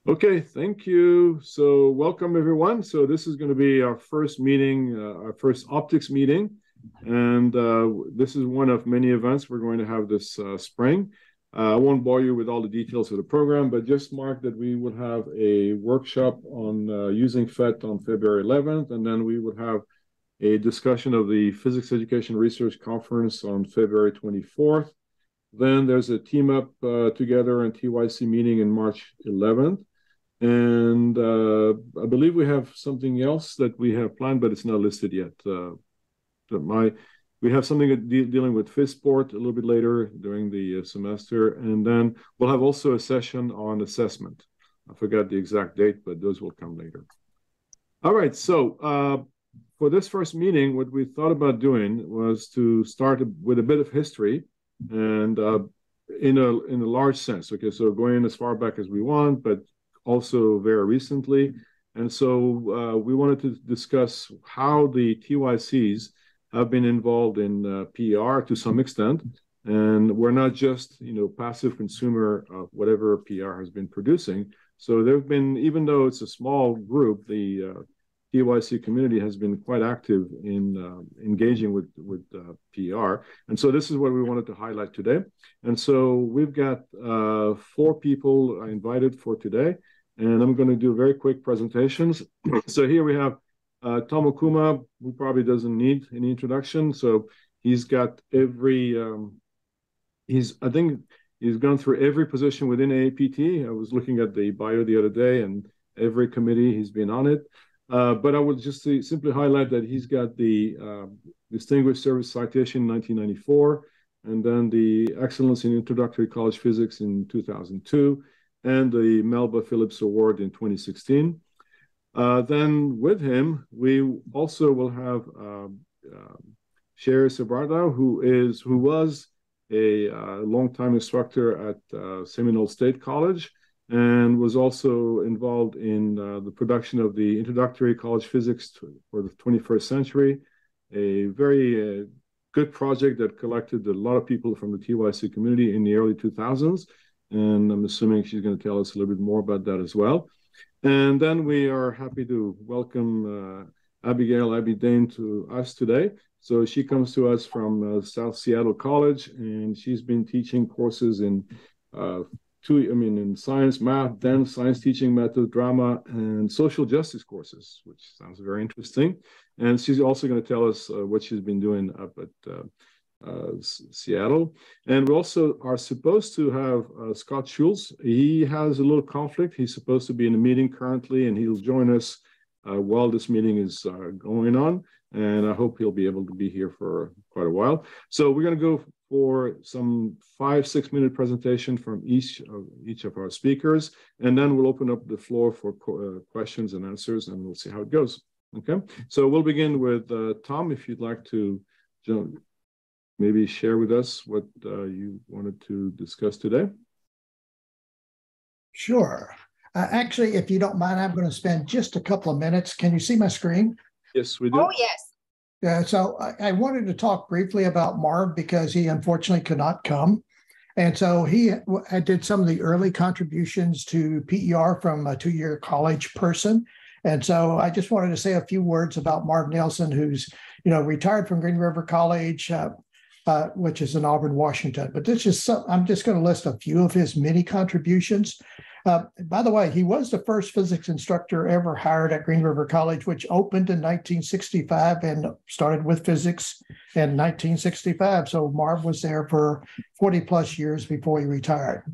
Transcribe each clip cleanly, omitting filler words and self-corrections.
Okay, thank you. So welcome everyone. So this is going to be our first meeting, our first optics meeting. And this is one of many events we're going to have this spring. I won't bore you with all the details of the program, but just mark that we will have a workshop on using PhET on February 11th, and then we will have a discussion of the Physics Education Research Conference on February 24th. Then there's a team up together and TYC meeting in March 11th. And I believe we have something else that we have planned, but it's not listed yet. We have something dealing with Phys-Sport a little bit later during the semester. And then we'll have also a session on assessment. I forgot the exact date, but those will come later. All right, so for this first meeting, what we thought about doing was to start with a bit of history and in a large sense. Okay, so going as far back as we want, but also very recently. And so we wanted to discuss how the TYCs have been involved in PR to some extent. And we're not just, passive consumer of whatever PR has been producing. So there have been, even though it's a small group, the TYC community has been quite active in engaging with PR. And so this is what we wanted to highlight today. And so we've got 4 people invited for today. And I'm going to do very quick presentations. So here we have Tom Okuma, who probably doesn't need any introduction. So he's got every, I think he's gone through every position within AAPT. I was looking at the bio the other day, and every committee he's been on it. But I would just simply highlight that he's got the Distinguished Service Citation in 1994, and then the Excellence in Introductory College Physics in 2002, and the Melba Phillips Award in 2016. Then with him, we also will have Savrda, who was a longtime instructor at Seminole State College and was also involved in the production of the Introductory College Physics for the 21st century, a very good project that collected a lot of people from the TYC community in the early 2000s. And I'm assuming she's going to tell us a little bit more about that as well. And then we are happy to welcome Abigail Daane to us today. So she comes to us from South Seattle College, and she's been teaching courses in in science, math, then science teaching method, drama, and social justice courses, which sounds very interesting. And she's also going to tell us what she's been doing up at Seattle. And we also are supposed to have Scott Schultz. He has a little conflict. He's supposed to be in a meeting currently, and he'll join us while this meeting is going on. And I hope he'll be able to be here for quite a while. So we're going to go for some 5-6 minute presentation from each of our speakers, and then we'll open up the floor for questions and answers, and we'll see how it goes. Okay, so we'll begin with Tom, if you'd like to maybe share with us what you wanted to discuss today. Sure. Actually, if you don't mind, I'm going to spend just a couple of minutes. Can you see my screen? Yes, we do. Oh, yes. So I wanted to talk briefly about Marv because he unfortunately could not come. And so I did some of the early contributions to PER from a 2-year college person. And so I just wanted to say a few words about Marv Nelson, who's, retired from Green River College, which is in Auburn, Washington. But I'm just going to list a few of his many contributions. By the way, he was the first physics instructor ever hired at Green River College, which opened in 1965 and started with physics in 1965. So Marv was there for 40 plus years before he retired.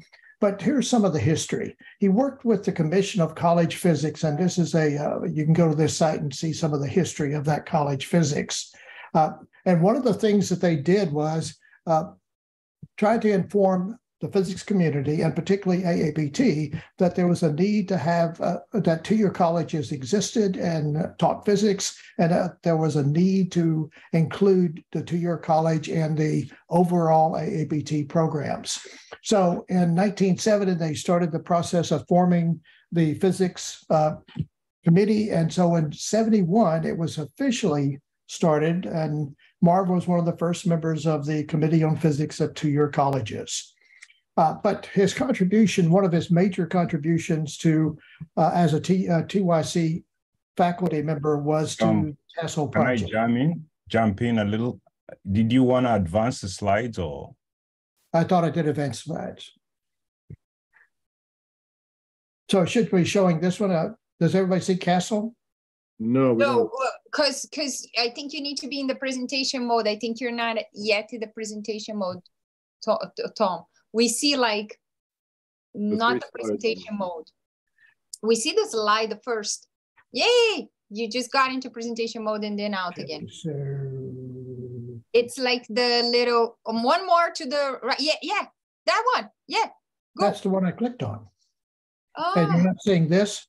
But here's some of the history. He worked with the Commission of College Physics, and this is you can go to this site and see some of the history of that college physics. And one of the things that they did was try to inform the physics community, and particularly AAPT, that there was a need to have that 2-year colleges existed and taught physics, and there was a need to include the 2-year college in the overall AAPT programs. So in 1970, they started the process of forming the physics committee, and so in 71, it was officially started, and Marv was one of the first members of the Committee on Physics at 2-year colleges. But his contribution, one of his major contributions to as a TYC faculty member was to Castle project. Can I jump in a little? Did you want to advance the slides or? I thought I did advance slides. So it should be showing this one. Does everybody see Castle? No, because I think you need to be in the presentation mode. I think you're not yet in the presentation mode, Tom. We see like not the presentation mode. We see the slide first. Yay! You just got into presentation mode and then out again. So it's like the little one more to the right. Yeah, that one. Yeah, go. That's the one I clicked on. Oh. And you're not seeing this?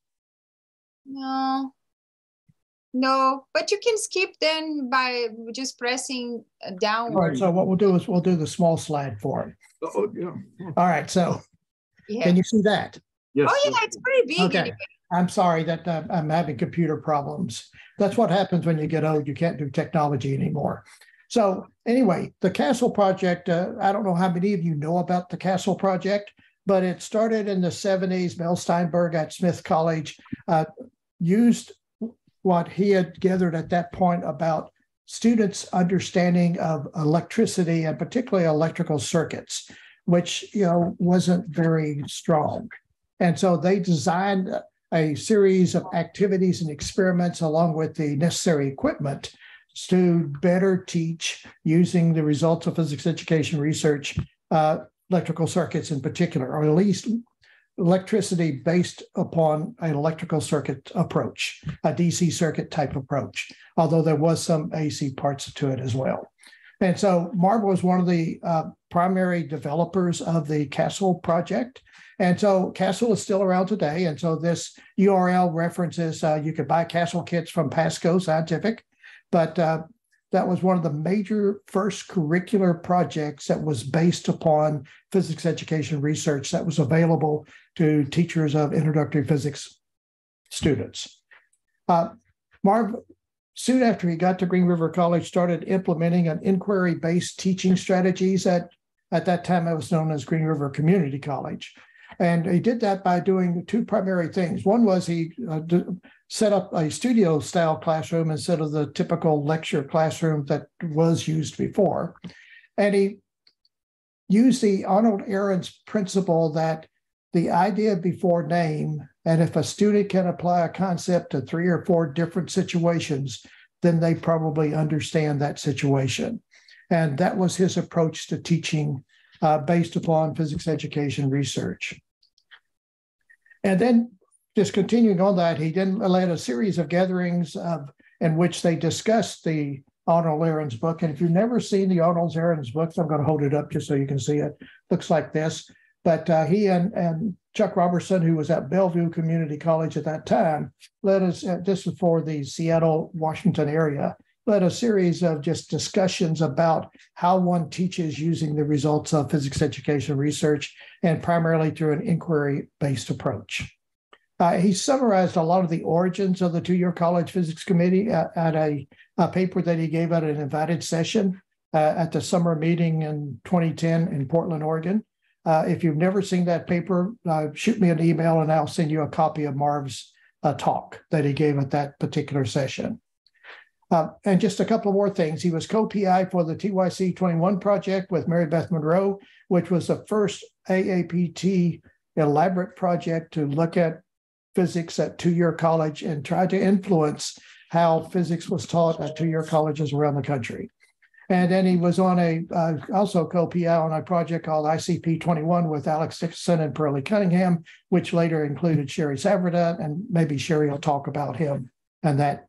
No, but you can skip then by just pressing downward. All right, so what we'll do is we'll do the small slide for it. Oh, yeah. All right, so can you see that? Yes. Oh, yeah, it's pretty big. Okay. Anyway. I'm sorry that I'm having computer problems. That's what happens when you get old. You can't do technology anymore. So anyway, the Castle project, I don't know how many of you know about the Castle project, but it started in the 70s. Mel Steinberg at Smith College used what he had gathered at that point about students' understanding of electricity and particularly electrical circuits, which wasn't very strong. And so they designed a series of activities and experiments along with the necessary equipment to better teach using the results of physics education research, electrical circuits in particular, or at least electricity based upon an electrical circuit approach, a DC circuit type approach, although there was some AC parts to it as well. And so Marv was one of the primary developers of the Castle project. And so Castle is still around today. And so this URL references, you could buy Castle kits from Pasco Scientific, but that was one of the major first curricular projects that was based upon physics education research that was available to teachers of introductory physics students. Marv, soon after he got to Green River College, started implementing an inquiry-based teaching strategies at that time it was known as Green River Community College. And he did that by doing two primary things. One was he set up a studio-style classroom instead of the typical lecture classroom that was used before. And he used the Arnold Ahrens principle that the idea before name, and if a student can apply a concept to 3 or 4 different situations, then they probably understand that situation. And that was his approach to teaching based upon physics education research. And then just continuing on that, he then led a series of gatherings in which they discussed the Arnold Ahrens book. And if you've never seen the Arnold Ahrens books, I'm going to hold it up just so you can see it. Looks like this. But he and Chuck Robertson, who was at Bellevue Community College at that time, led us, this is for the Seattle, Washington area, led a series of just discussions about how one teaches using the results of physics education research and primarily through an inquiry-based approach. He summarized a lot of the origins of the two-year college physics committee at a paper that he gave at an invited session at the summer meeting in 2010 in Portland, Oregon. If you've never seen that paper, shoot me an email and I'll send you a copy of Marv's talk that he gave at that particular session. And just a couple more things. He was co-PI for the TYC 21 project with Mary Beth Monroe, which was the first AAPT elaborate project to look at physics at two-year college and try to influence how physics was taught at two-year colleges around the country. And then he was on also co-PI on a project called ICP 21 with Alex Dixon and Pearlie Cunningham, which later included Sherry Savrda, and maybe Sherry will talk about him and that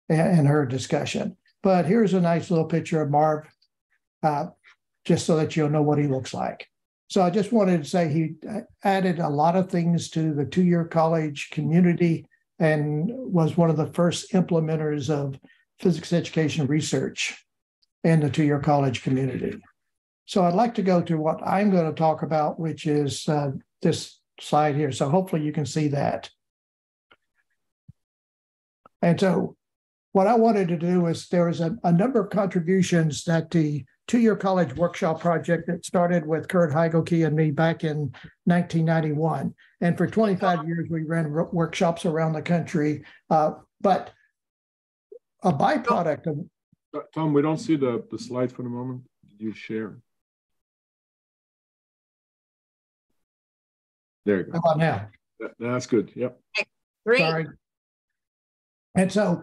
in her discussion. But here's a nice little picture of Marv, just so that you'll know what he looks like. So I just wanted to say he added a lot of things to the two-year college community and was one of the first implementers of physics education research in the two-year college community. So I'd like to go to what I'm going to talk about, which is this slide here. So hopefully you can see that. And so what I wanted to do is there was a number of contributions that the two-year college workshop project that started with Kurt Heigelke and me back in 1991. And for 25 years, we ran workshops around the country. But a byproduct of... Tom, we don't see the slide for the moment. Did you share? There you go. How about now? That's good. Yep. Great. Sorry. And so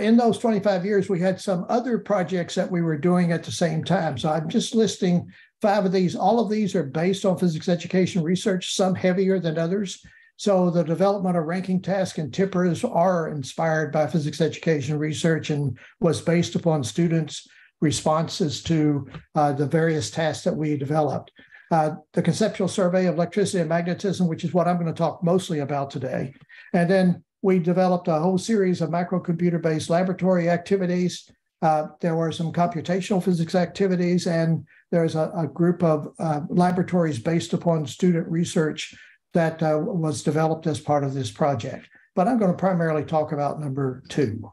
in those 25 years, we had some other projects that we were doing at the same time. So I'm just listing 5 of these. All of these are based on physics education research, some heavier than others. So the development of ranking tasks and tippers are inspired by physics education research and was based upon students' responses to the various tasks that we developed. The conceptual survey of electricity and magnetism, which is what I'm going to talk mostly about today. And then we developed a whole series of microcomputer-based laboratory activities. There were some computational physics activities, and there's a group of laboratories based upon student research that was developed as part of this project. But I'm going to primarily talk about number 2.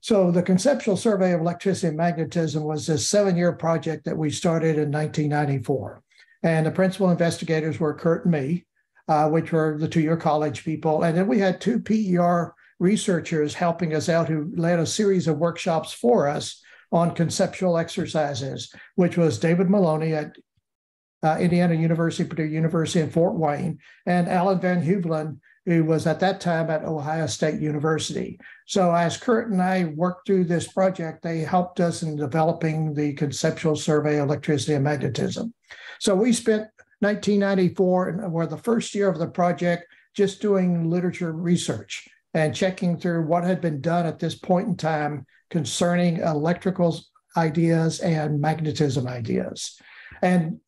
So the conceptual survey of electricity and magnetism was a 7-year project that we started in 1994. And the principal investigators were Kurt and me, which were the two-year college people. And then we had 2 PER researchers helping us out who led a series of workshops for us on conceptual exercises, which was David Maloney at Indiana University, Purdue University in Fort Wayne, and Alan Van Huvelen, who was at that time at Ohio State University. So as Kurt and I worked through this project, they helped us in developing the conceptual survey of electricity and magnetism. So we spent 1994, were the first year of the project, just doing literature research and checking through what had been done at this point in time concerning electrical ideas and magnetism ideas. And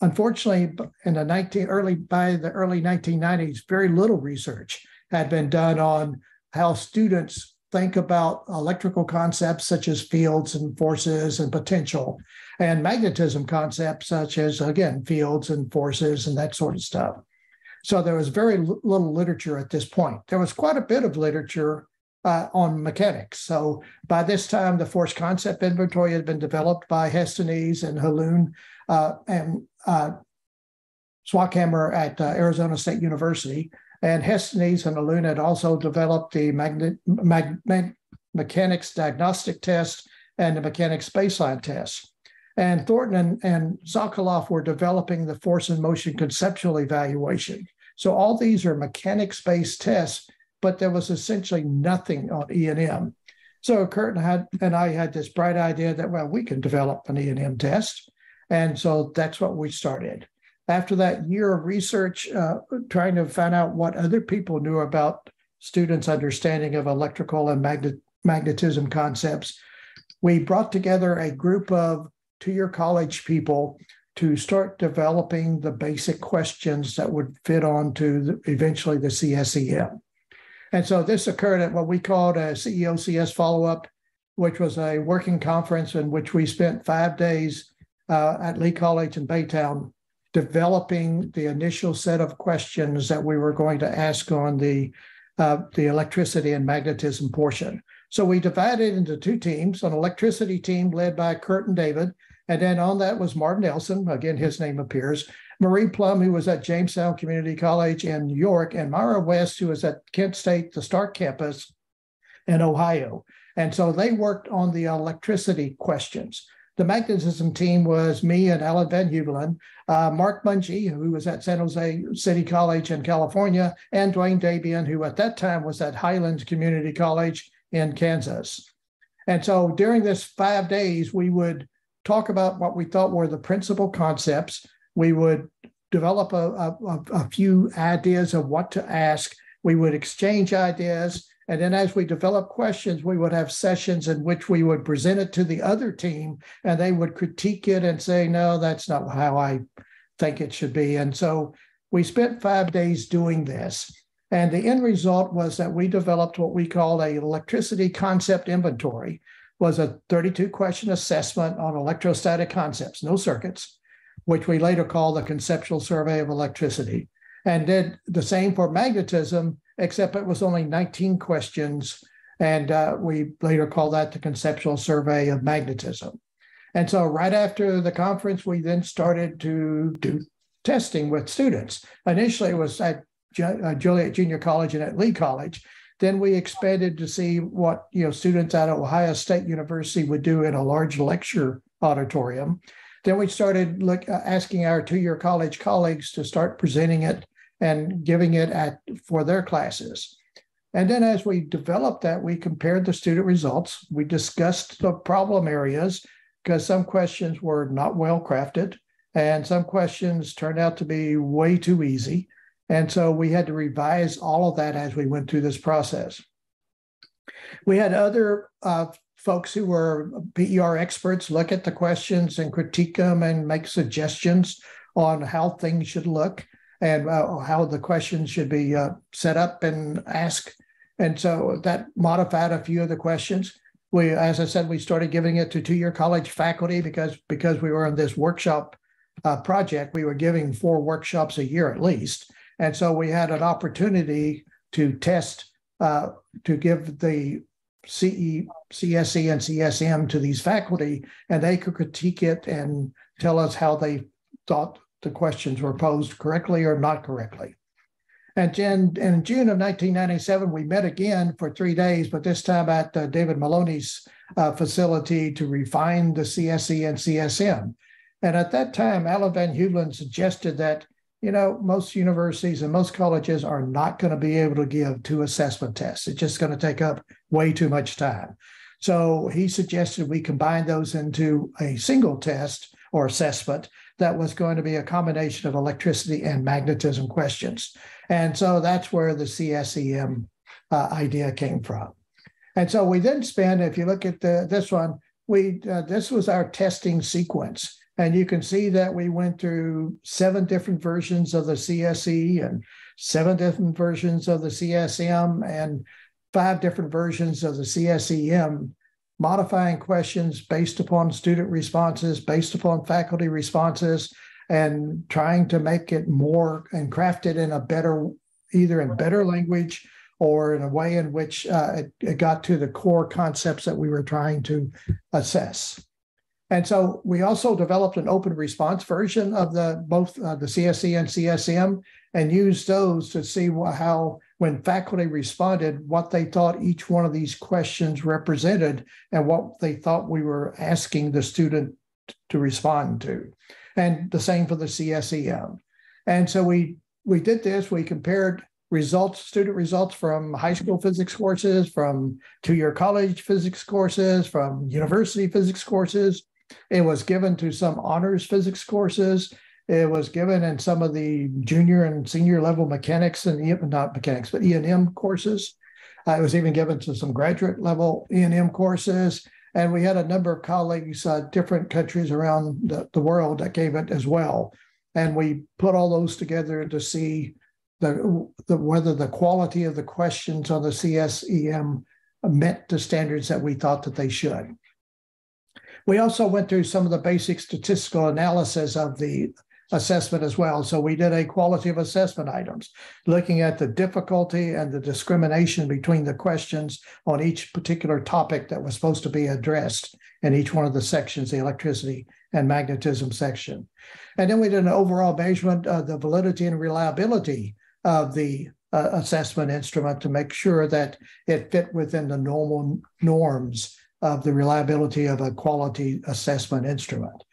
unfortunately, by the early 1990s, very little research had been done on how students think about electrical concepts such as fields and forces and potential, and magnetism concepts such as, again, fields and forces and that sort of stuff. So there was very little literature at this point. There was quite a bit of literature on mechanics. So by this time, the force concept inventory had been developed by Hestenes and Haloon and Swackhammer at Arizona State University. And Hestenes and Haloon had also developed the mechanics diagnostic test and the mechanics baseline test. And Thornton and Sokoloff were developing the force and motion conceptual evaluation. So all these are mechanics-based tests, but there was essentially nothing on E&M. So Kurt and I had this bright idea that, well, we can develop an E&M test. And so that's what we started. After that year of research, trying to find out what other people knew about students' understanding of electrical and magnetism concepts, we brought together a group of two-year college people to start developing the basic questions that would fit on to eventually the CSEM. And so this occurred at what we called a CEOCS follow-up, which was a working conference in which we spent 5 days at Lee College in Baytown developing the initial set of questions that we were going to ask on the electricity and magnetism portion. So we divided into 2 teams, an electricity team led by Kurt and David, and then on that was Marv Nelson, again, his name appears, Marie Plum, who was at Jamestown Community College in New York, and Mara West, who was at Kent State, the Stark campus in Ohio. And so they worked on the electricity questions. The magnetism team was me and Alan Van Huvelen, Mark Mungie, who was at San Jose City College in California, and Dwayne Dabian, who at that time was at Highlands Community College in Kansas. And so during this 5 days, we would talk about what we thought were the principal concepts. We would develop a few ideas of what to ask. We would exchange ideas. And then as we develop questions, we would have sessions in which we would present it to the other team and they would critique it and say, no, that's not how I think it should be. And so we spent 5 days doing this. And the end result was that we developed what we called an electricity concept inventory, was a 32-question assessment on electrostatic concepts, no circuits, which we later called the conceptual survey of electricity, and did the same for magnetism, except it was only 19 questions And we later called that the Conceptual Survey of Magnetism. And so right after the conference, we then started to do testing with students. Initially, it was at Joliet Junior College and at Lee College. Then we expanded to see what students out of Ohio State University would do in a large lecture auditorium. Then we started asking our two-year college colleagues to start presenting it and giving it for their classes. And then as we developed that, we compared the student results. We discussed the problem areas because some questions were not well crafted and some questions turned out to be way too easy. And so we had to revise all of that as we went through this process. We had other folks who were PER experts look at the questions and critique them and make suggestions on how things should look and how the questions should be set up and asked. And so that modified a few of the questions. As I said, we started giving it to two-year college faculty because we were in this workshop project. We were giving 4 workshops a year at least. And so we had an opportunity to test, to give the CSE and CSM to these faculty, and they could critique it and tell us how they thought the questions were posed correctly or not correctly. And in June of 1997, we met again for 3 days, but this time at David Maloney's facility to refine the CSE and CSM. And at that time, Alan Van Heulen suggested that most universities and most colleges are not going to be able to give 2 assessment tests. It's just going to take up way too much time. So he suggested we combine those into a single test or assessment that was going to be a combination of electricity and magnetism questions. And so that's where the CSEM idea came from. And so we then spent, if you look at this one, this was our testing sequence. And you can see that we went through 7 different versions of the CSE and 7 different versions of the CSM and 5 different versions of the CSEM, modifying questions based upon student responses, based upon faculty responses, and trying to make it more and craft it in a better, either in better language or in a way in which it got to the core concepts that we were trying to assess. And so we also developed an open response version of both the CSE and CSM and used those to see how, when faculty responded, what they thought each one of these questions represented and what they thought we were asking the student to respond to. And the same for the CSEM. And so we did this, we compared student results from high school physics courses, from two-year college physics courses, from university physics courses. It was given to some honors physics courses. It was given in some of the junior and senior level mechanics and not mechanics, but E&M courses. It was even given to some graduate level E&M courses. And we had a number of colleagues, different countries around the world that gave it as well. And we put all those together to see whether the quality of the questions on the CSEM met the standards that we thought that they should. We also went through some of the basic statistical analysis of the assessment as well. So we did a quality of assessment items, looking at the difficulty and the discrimination between the questions on each particular topic that was supposed to be addressed in each one of the sections, the electricity and magnetism section. And then we did an overall measurement of the validity and reliability of the assessment instrument to make sure that it fit within the normal norms of the reliability of a quality assessment instrument.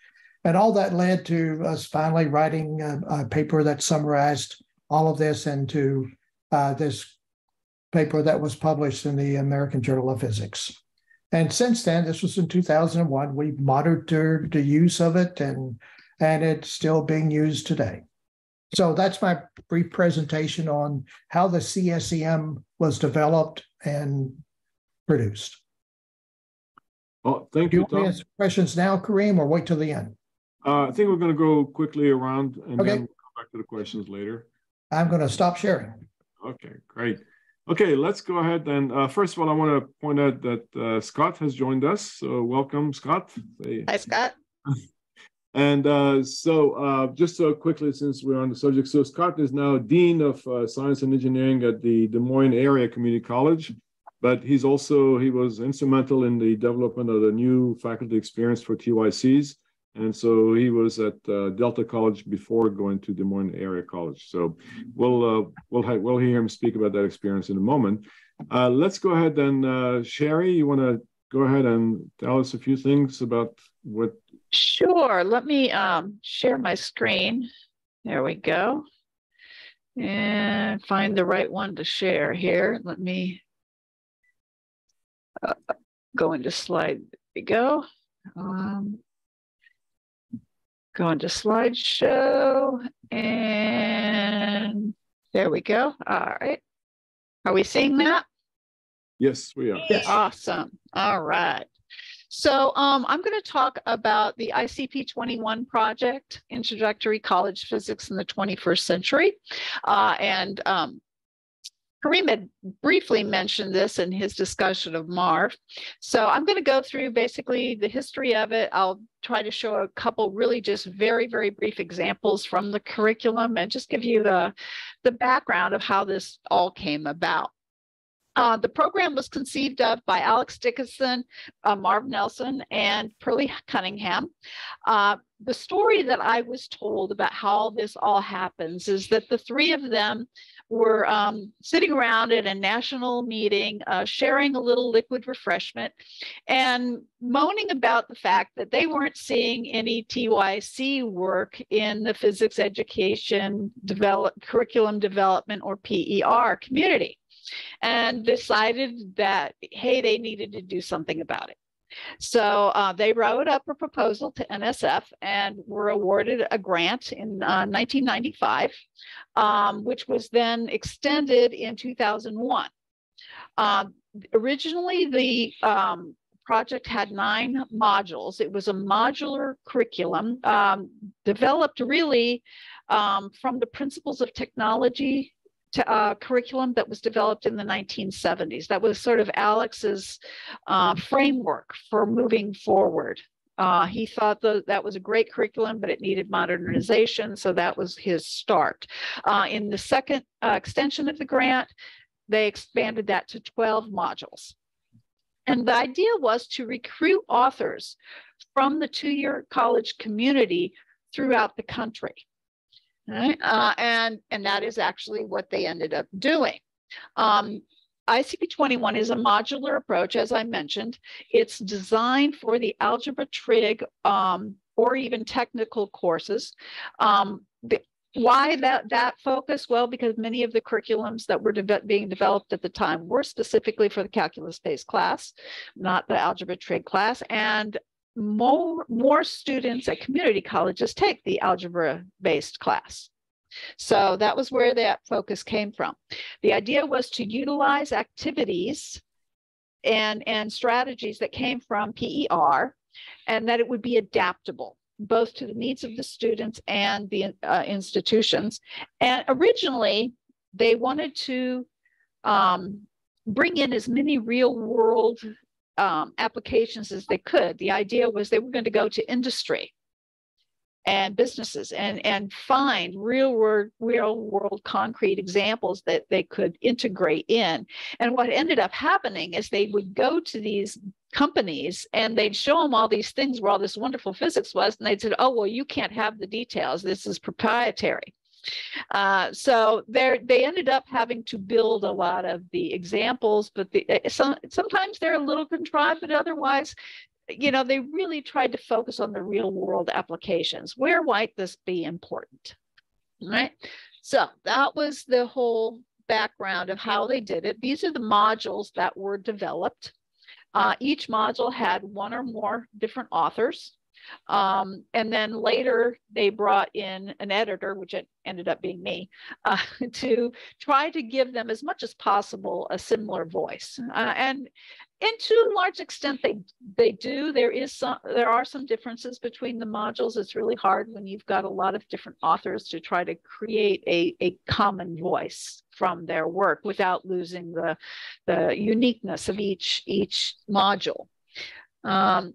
And all that led to us finally writing a paper that summarized all of this into this paper that was published in the American Journal of Physics. And since then, this was in 2001, we monitored the use of it and it's still being used today. So that's my brief presentation on how the CSEM was developed and produced. Oh, thank you, Tom. Do you want to answer questions now, Kareem, or wait till the end? I think we're going to go quickly around and Okay. then we'll come back to the questions later. I'm going to stop sharing. Okay, great. Okay, let's go ahead. And first of all, I want to point out that Scott has joined us. So welcome, Scott. Hi, Scott. And just so quickly, since we're on the subject, so Scott is now Dean of Science and Engineering at the Des Moines Area Community College. but he was instrumental in the development of the new faculty experience for TYCs. And so he was at Delta College before going to Des Moines Area College. So we'll hear him speak about that experience in a moment. Let's go ahead and Sherry, you want to go ahead and tell us a few things about what? Sure. Let me share my screen. There we go. And find the right one to share here. Let me go into slide. There we go. Go into slideshow, and there we go. All right. Are we seeing that? Yes, we are. Yes. Awesome. All right. So I'm going to talk about the ICP 21 project, Introductory College Physics in the 21st Century. Kareem had briefly mentioned this in his discussion of Marv. So I'm going to go through basically the history of it. I'll try to show a couple really just very, very brief examples from the curriculum and just give you the background of how this all came about. The program was conceived of by Alex Dickinson, Marv Nelson, and Pearlie Cunningham. The story that I was told about how this all happens is that the three of them were sitting around at a national meeting, sharing a little liquid refreshment and moaning about the fact that they weren't seeing any TYC work in the physics education curriculum development or PER community, and decided that, hey, they needed to do something about it. So they wrote up a proposal to NSF and were awarded a grant in 1995, which was then extended in 2001. Originally, the project had 9 modules. It was a modular curriculum developed really from the principles of technology curriculum that was developed in the 1970s. That was sort of Alex's framework for moving forward. He thought that was a great curriculum, but it needed modernization, so that was his start. In the second extension of the grant, they expanded that to 12 modules. And the idea was to recruit authors from the 2-year college community throughout the country. Right? And that is actually what they ended up doing. ICP 21 is a modular approach, as I mentioned. It's designed for the algebra, trig, or even technical courses. Why that focus? Well, because many of the curriculums that were being developed at the time were specifically for the calculus-based class, not the algebra, trig class, and more students at community colleges take the algebra-based class. So that was where that focus came from. The idea was to utilize activities and strategies that came from PER, and that it would be adaptable, both to the needs of the students and the institutions. And originally, they wanted to bring in as many real-world applications as they could. The idea was they were going to go to industry and businesses and find real world concrete examples that they could integrate in. And what ended up happening is they would go to these companies and they'd show them all these things where all this wonderful physics was, and they'd say, oh, well, you can't have the details. This is proprietary. So they ended up having to build a lot of the examples, but sometimes they're a little contrived, but otherwise, they really tried to focus on the real world applications. Where might this be important? All right. So that was the whole background of how they did it. These are the modules that were developed. Each module had one or more different authors. And then later they brought in an editor, which ended up being me, to try to give them as much as possible a similar voice. And to a large extent, they do. There are some differences between the modules. It's really hard when you've got a lot of different authors to try to create a common voice from their work without losing the uniqueness of each module. And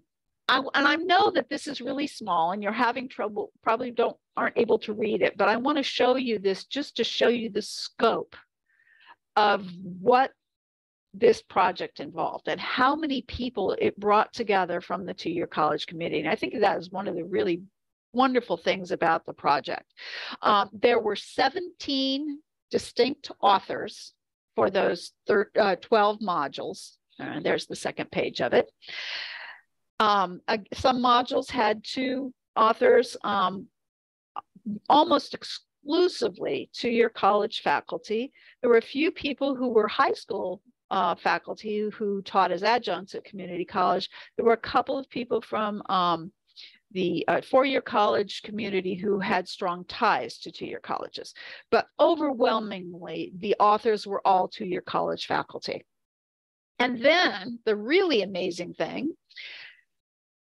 I know that this is really small and you're having trouble, probably aren't able to read it, but I want to show you this just to show you the scope of what this project involved and how many people it brought together from the two-year college community. And I think that is one of the really wonderful things about the project. There were 17 distinct authors for those 12 modules. There's the second page of it. Some modules had 2 authors, almost exclusively two-year college faculty. There were a few people who were high school faculty who taught as adjuncts at community college. There were a couple of people from the 4-year college community who had strong ties to two-year colleges. But overwhelmingly, the authors were all two-year college faculty. And then the really amazing thing,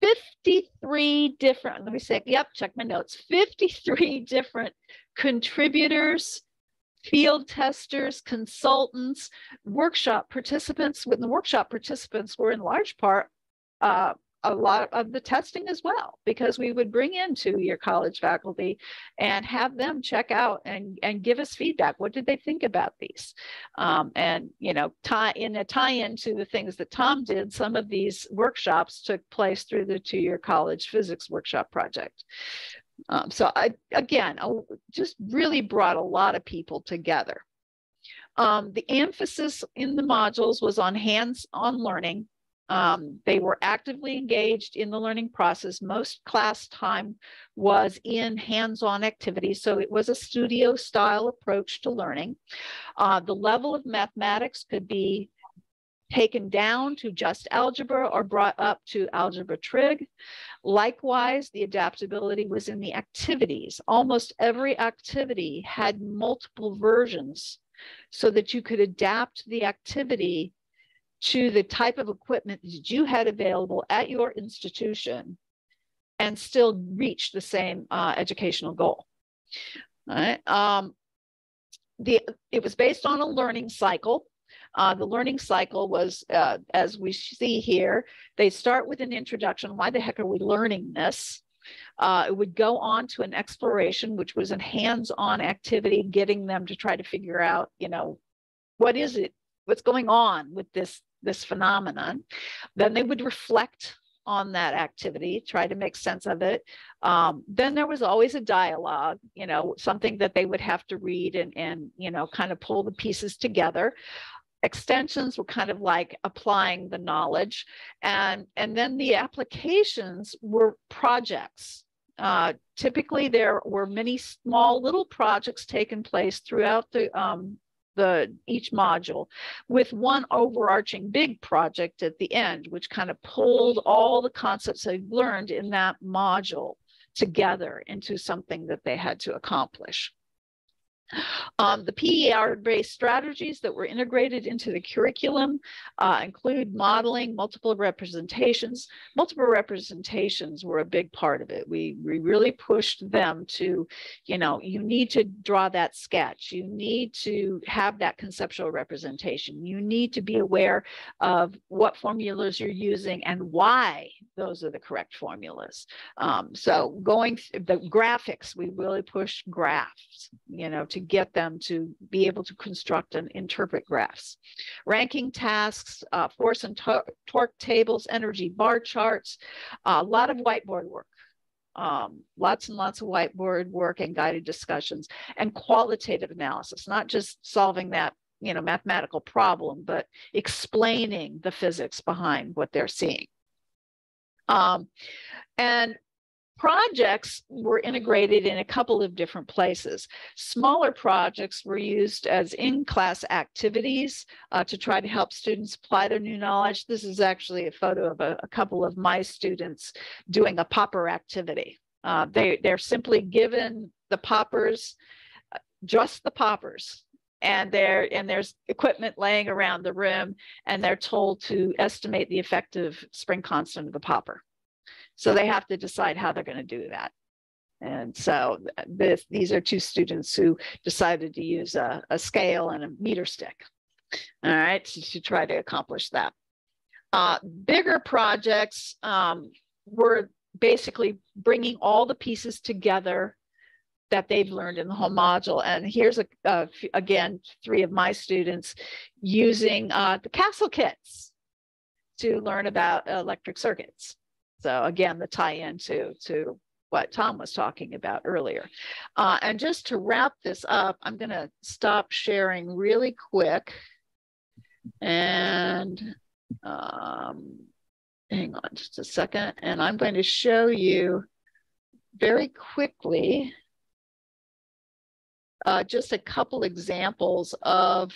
53 different, let me say, yep, check my notes, 53 different contributors, field testers, consultants, workshop participants. When the workshop participants were in large part a lot of the testing as well, because we would bring in two-year college faculty and have them check out and give us feedback. What did they think about these? And, you know, tie into the things that Tom did, some of these workshops took place through the two-year college physics workshop project. So I just really brought a lot of people together. The emphasis in the modules was on hands-on learning. They were actively engaged in the learning process. Most class time was in hands-on activities, so it was a studio-style approach to learning. The level of mathematics could be taken down to just algebra or brought up to algebra trig. Likewise, the adaptability was in the activities. Almost every activity had multiple versions so that you could adapt the activity to the type of equipment that you had available at your institution and still reach the same educational goal. All right. It was based on a learning cycle. The learning cycle was, as we see here, they start with an introduction. Why the heck are we learning this? It would go on to an exploration, which was a hands-on activity, getting them to try to figure out, you know, what is it? What's going on with this phenomenon? Then they would reflect on that activity, try to make sense of it. Then there was always a dialogue, you know, something that they would have to read and you know, kind of pull the pieces together. Extensions were kind of like applying the knowledge. And then the applications were projects. Typically, there were many small little projects taking place throughout each module, with one overarching big project at the end, which kind of pulled all the concepts they've learned in that module together into something that they had to accomplish. The PER-based strategies that were integrated into the curriculum include modeling, multiple representations. Multiple representations were a big part of it. We really pushed them to, you know, you need to draw that sketch. You need to have that conceptual representation. You need to be aware of what formulas you're using and why those are the correct formulas. So going the graphics, we really pushed graphs, you know, to get them to be able to construct and interpret graphs. Ranking tasks, force and torque tables, energy bar charts, a lot of whiteboard work. Lots and lots of whiteboard work and guided discussions, and qualitative analysis, not just solving that, you know, mathematical problem, but explaining the physics behind what they're seeing. And projects were integrated in a couple of different places. Smaller projects were used as in-class activities to try to help students apply their new knowledge. This is actually a photo of a couple of my students doing a popper activity. They're simply given the poppers, just the poppers, and there's equipment laying around the room, and they're told to estimate the effective spring constant of the popper. So they have to decide how they're going to do that. And so these are two students who decided to use a scale and a meter stick, all right, to try to accomplish that. Bigger projects were basically bringing all the pieces together that they've learned in the whole module. And here's again, 3 of my students using the Castle kits to learn about electric circuits. So again, the tie-in to what Tom was talking about earlier. And just to wrap this up, I'm going to stop sharing really quick. And hang on just a second. And I'm going to show you very quickly just a couple examples of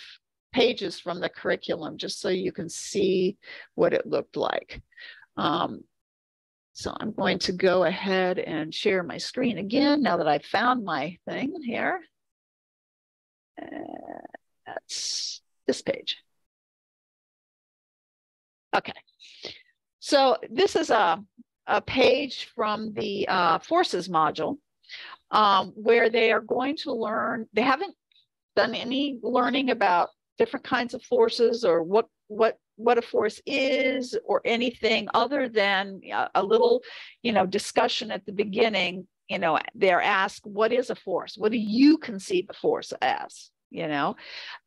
pages from the curriculum, just so you can see what it looked like. So I'm going to go ahead and share my screen again now that I've found my thing here. That's this page. Okay. So this is a page from the forces module where they are going to learn. They haven't done any learning about different kinds of forces or what a force is or anything other than a little, discussion at the beginning. They're asked, what is a force? What do you conceive a force as?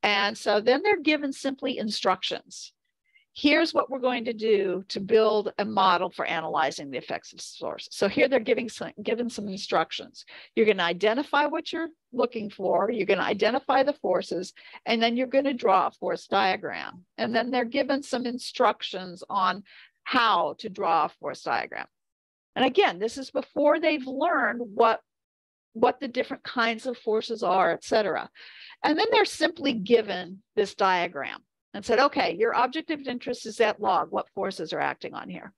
And so then they're given simply instructions. Here's what we're going to do to build a model for analyzing the effects of force. So here they're given some instructions. You're going to identify what you're looking for. You're going to identify the forces, and then you're going to draw a force diagram. And then they're given some instructions on how to draw a force diagram. And again, this is before they've learned what the different kinds of forces are, et cetera. And then they're simply given this diagram and said, okay, your object of interest is that log. What forces are acting on here?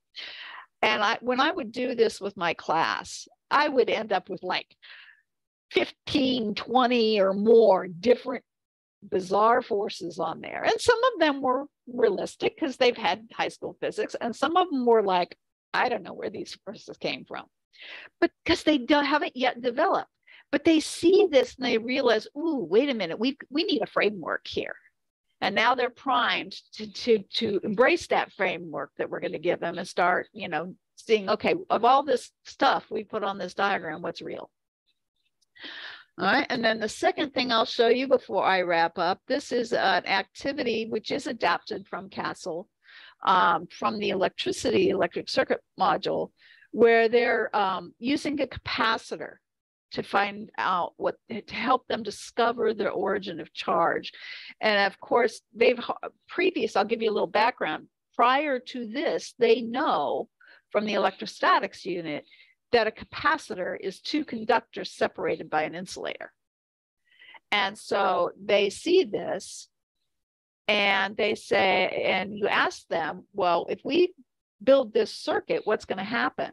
And when I would do this with my class, I would end up with like 15, 20 or more different bizarre forces on there. And some of them were realistic because they've had high school physics. And some of them were like, I don't know where these forces came from. But because they haven't yet developed. But they see this and they realize, ooh, wait a minute, we need a framework here. And now they're primed to embrace that framework that we're going to give them and start, seeing, okay, of all this stuff we put on this diagram, what's real? All right, and then the second thing I'll show you before I wrap up, this is an activity which is adapted from CASEL, from the electric circuit module, where they're using a capacitor to find out to help them discover the origin of charge. And of course, I'll give you a little background. Prior to this, they know from the electrostatics unit that a capacitor is 2 conductors separated by an insulator. And so they see this and they say, and you ask them, well, if we build this circuit, what's going to happen?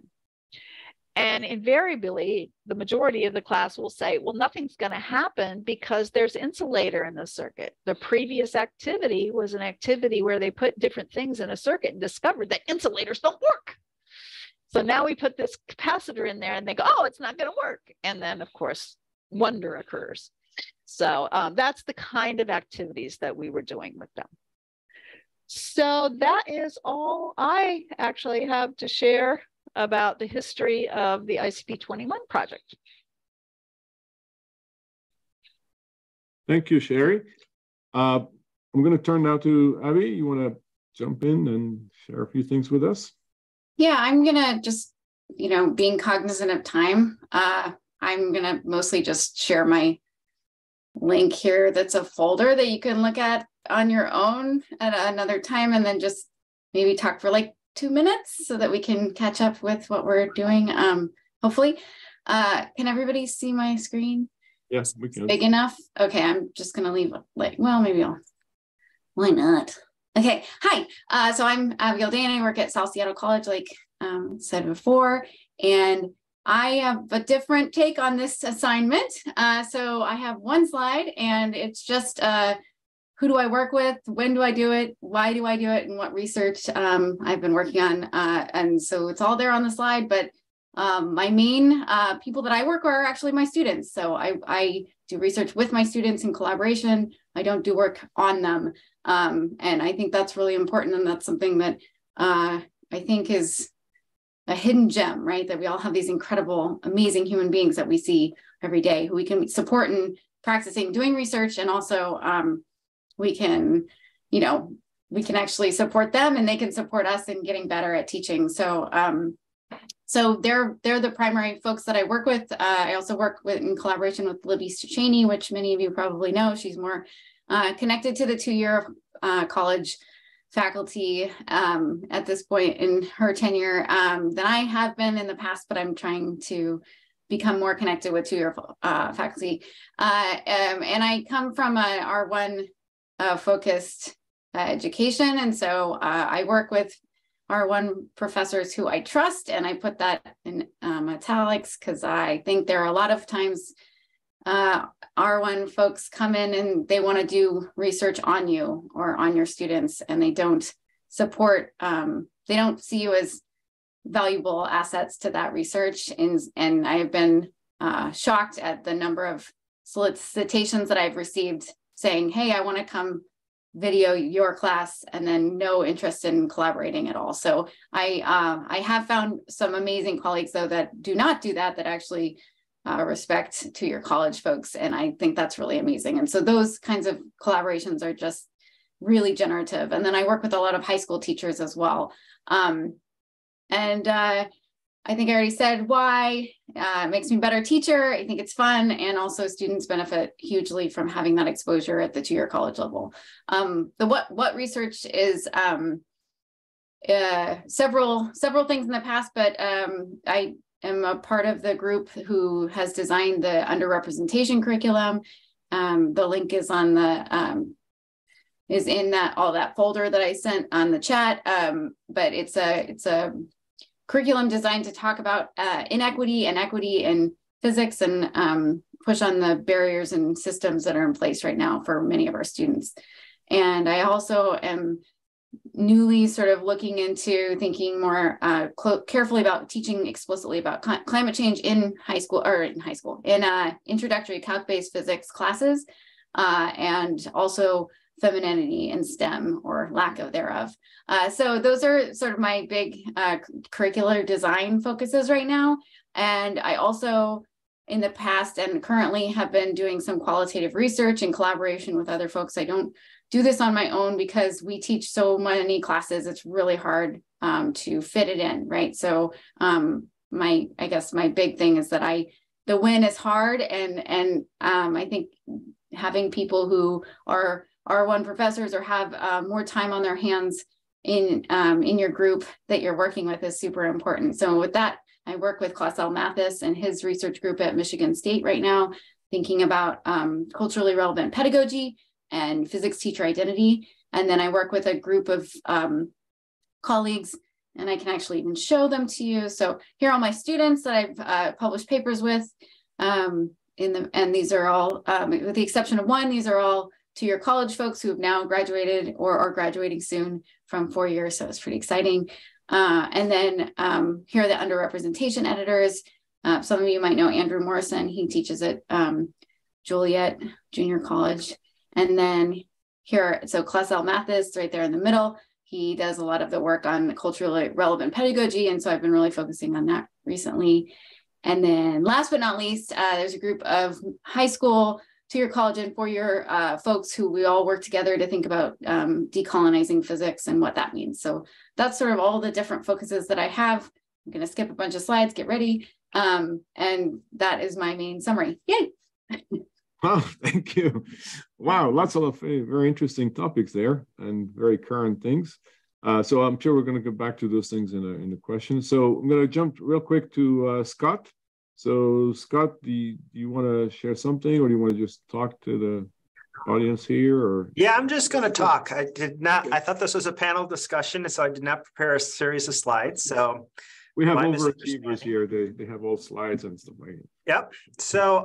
And invariably, the majority of the class will say, well, nothing's going to happen because there's insulator in the circuit. The previous activity was an activity where they put different things in a circuit and discovered that insulators don't work. So now we put this capacitor in there and they go, oh, it's not going to work. And then, of course, wonder occurs. So that's the kind of activities that we were doing with them. So that is all I actually have to share about the history of the ICP-21 project. Thank you, Sherry. I'm going to turn now to Abby. You want to jump in and share a few things with us? Yeah, I'm going to just, being cognizant of time, I'm going to mostly just share my link here. That's a folder that you can look at on your own at another time, and then just maybe talk for like 2 minutes so that we can catch up with what we're doing. Hopefully, can everybody see my screen? Yes, we can. Big enough? Okay, I'm just gonna leave why not? Okay, hi, so I'm Abigail Daane. I work at South Seattle College, like said before, and I have a different take on this assignment. So I have one slide, and it's just who do I work with? When do I do it? Why do I do it? And what research I've been working on. And so it's all there on the slide, but my main people that I work with are actually my students. So I do research with my students in collaboration. I don't do work on them. And I think that's really important. And that's something that I think is hidden gem, right? That we all have these incredible, amazing human beings that we see every day who we can support in practicing doing research, and also we can, you know, we can actually support them and they can support us in getting better at teaching. So so they're the primary folks that I work with. I also work with in collaboration with Libby Cheney, which many of you probably know. She's more connected to the 2-year college faculty at this point in her tenure than I have been in the past, but I'm trying to become more connected with 2-year faculty. And I come from a R1 focused education. And so I work with R1 professors who I trust, and I put that in italics because I think there are a lot of times R1 folks come in and they want to do research on you or on your students, and they don't support, they don't see you as valuable assets to that research. And I have been shocked at the number of solicitations that I've received saying, hey, I want to come video your class, and then no interest in collaborating at all. So I have found some amazing colleagues though that do not do that, that actually respect 2-year college folks. And I think that's really amazing. And so those kinds of collaborations are just really generative. And then I work with a lot of high school teachers as well. I think I already said why. It makes me a better teacher. I think it's fun. And also students benefit hugely from having that exposure at the 2-year college level. What research is several things in the past, but I am a part of the group who has designed the underrepresentation curriculum. The link is on the is in all that folder that I sent on the chat. But it's a curriculum designed to talk about inequity and equity in physics, and push on the barriers and systems that are in place right now for many of our students. And I also am newly sort of looking into thinking more carefully about teaching explicitly about climate change in introductory calc-based physics classes, and also femininity in STEM or lack of thereof. So those are sort of my big curricular design focuses right now. And I also, in the past and currently, have been doing some qualitative research in collaboration with other folks. I don't do this on my own because we teach so many classes. It's really hard to fit it in, right? So I guess my big thing is that the win is hard, and I think having people who are R1 professors or have more time on their hands in your group that you're working with is super important. So with that, I work with Clausel Mathis and his research group at Michigan State right now, thinking about culturally relevant pedagogy and physics teacher identity. And then I work with a group of colleagues, and I can actually even show them to you. So here are all my students that I've published papers with. And these are all, with the exception of one, these are all 2-year college folks who have now graduated or are graduating soon from 4 years. So it's pretty exciting. And then here are the underrepresentation editors. Some of you might know Andrew Morrison. He teaches at Joliet Junior College. And then here, so Clausel Mathis right there in the middle. He does a lot of the work on culturally relevant pedagogy. And so I've been really focusing on that recently. And then last but not least, there's a group of high school, 2-year college and 4-year folks who we all work together to think about decolonizing physics and what that means. So that's sort of all the different focuses that I have. I'm going to skip a bunch of slides, get ready. And that is my main summary. Yay. Oh, thank you. Wow, lots of very interesting topics there and very current things. So I'm sure we're going to go back to those things in the questions. So I'm going to jump real quick to Scott. So Scott, do you want to share something, or do you want to just talk to the audience here? Or yeah, I'm just going to talk. I thought this was a panel discussion, so I did not prepare a series of slides. So we have overachievers here. They have all slides and stuff like that. Yep. So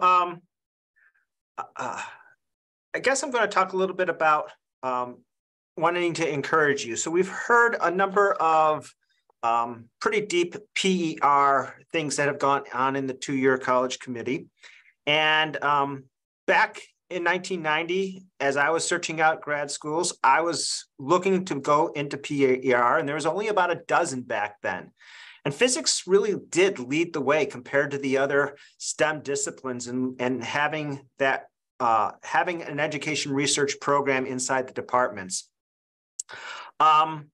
I guess I'm going to talk a little bit about wanting to encourage you. So we've heard a number of pretty deep PER things that have gone on in the 2-year college committee. And back in 1990, as I was searching out grad schools, I was looking to go into PER, and there was only about a dozen back then. And physics really did lead the way compared to the other STEM disciplines, and having that having an education research program inside the departments. And